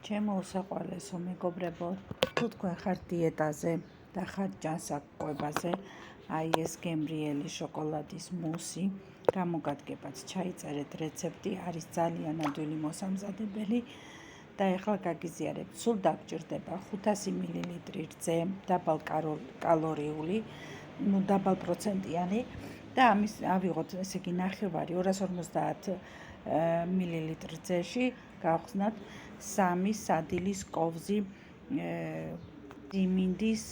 ჩემო უსაყვარლესო მეგობრებო, თუ თქვენ ხართ დიეტაზე და ხართ ჯანსაღყვებაზე, აი ეს გემრიელი შოკოლადის მუსი, გამოგადგებათ, ჩაიწერეთ რეცეპტი, არის ძალიან ადვილი მოსამზადებელი და ეხლა გაგიზიარებთ, სულ დაგჭირდება 500 მილილიტრი რძე, დაბალ კალორიული, დაბალ პროცენტიანი და ამის ავიღოთ, ესე იგი ნახევარი 250 მილილიტრ რძეში გავხსნათ 3 სადილის კოვზი დინინდის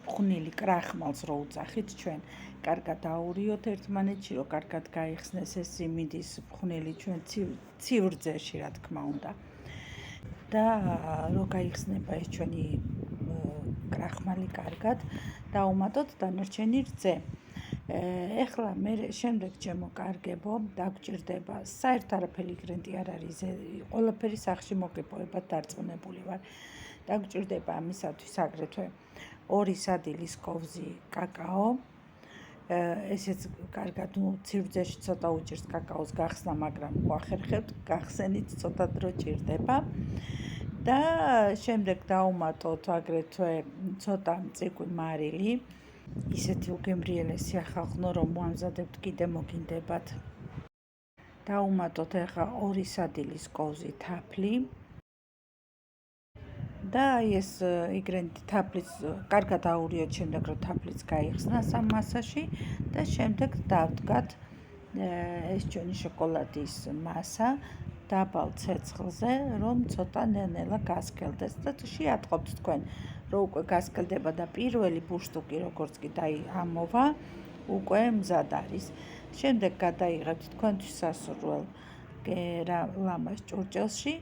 ფხვნილი კრახმალს რო უძახით ჩვენ, კარგად აურიოთ ერთმანეთში, რომ კარგად გაიხსნეს ეს დინინდის ფხვნილი ჩვენ ცივ რძეში, რა თქმა უნდა. და რო გაიხსნება ეს ჩვენი კრახმალი კარგად, დაუმატოთ დანარჩენი რძე. ეხლა მე შემდეგ ჩემო კარგებო, დაგჭირდება, საერთოდ არაფერი იგრენტი არ არის, ყველაფერი სახში მოგეპოვებათ, დარწმუნებული ვარ. დაგჭირდება ამისათვის აგრეთვე 2 სადილის კოვზი კაკაო. ესეც კარგად ცივ რძეში ცოტა უჭირს კაკაოს გახსნა, მაგრამ მოახერხებთ, გახსენით, ცოტა დრო ჭირდება. და შემდეგ დავუმატოთ აგრეთვე ცოტა მწიკვი მარილი. ისეთი უგემრიელესი ახალხნო, რომ მოამზადებთ, კიდე მოგინდებათ. დავუმატოთ ახლა 2 სადილის კოვზი თაფლი. და ეს იგრენტი თაფლიც კარგად აურიოთ, შემდეგ რომ თაფლიც გაიხსნას ამ მასაში და შემდეგ დავდგათ ეს ჩვენი შოკოლადის მასა დაბალ ცეცხლზე, რომ ცოტა ნელ-ნელა გასკელდეს და შეატყობთ თქვენ, რომ უკვე გასკელდება და პირველი ბუშტუკი როგორც კი ამოვა, უკვე მზად არის. შემდეგ გადაიღებთ თქვენთვის სასურველ ლამაზ ჭურჭელში,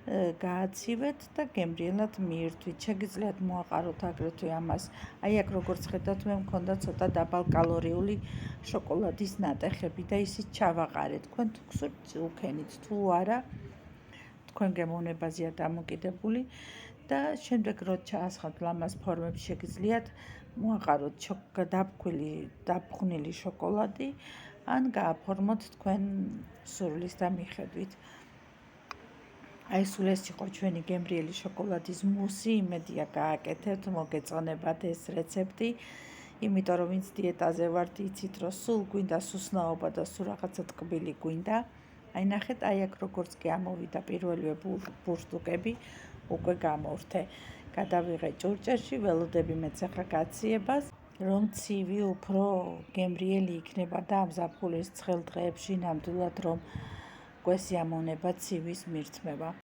გააცივეთ და გემრიელად მიირთვით. შეგიძლიათ მოაყაროთ აგრეთვე ამას. აი აქ როგორც ხედავთ, მე მქონდა ცოტა დაბალ კალორიული შოკოლადის ნატეხები და ისიც ჩავაყარეთ. თქვენ თუ გსურთ უკენით, თუ არა, თქვენ გემოვნებაზეა დამოკიდებული და შემდეგ რო ჩაასხათ ლამაზ ფორმებს, შეგიძლიათ მოაყაროთ დაფხვნილი შოკოლადი, ან გააფორმოთ თქვენ სურვილის და მიხედვით. აი სულ ეს იყო ჩვენი გემრიელი შოკოლადის მუსი, იმედია გააკეთებთ, მოგეწონებათ ეს რეცეპტი, იმიტომ რომ ვინც დიეტაზე ვართ, იცით რომ სულ გვინდა სუსნაობა და სულ რაღაცა ტკბილი გვინდა. აი ნახეთ, აი აქ როგორც კი ამოვიდა პირველივე ბურსტუკები, უკვე გამოვრთე. გადავიღე ჭურჭელში, ველოდები მეც ახლა გაციებას, რომ ცივი უფრო გემრიელი იქნება და ამ ზაფხულის ცხელ დღეებში ნამდვილად რომ გვესიამოვნება ცივის მირთმევა.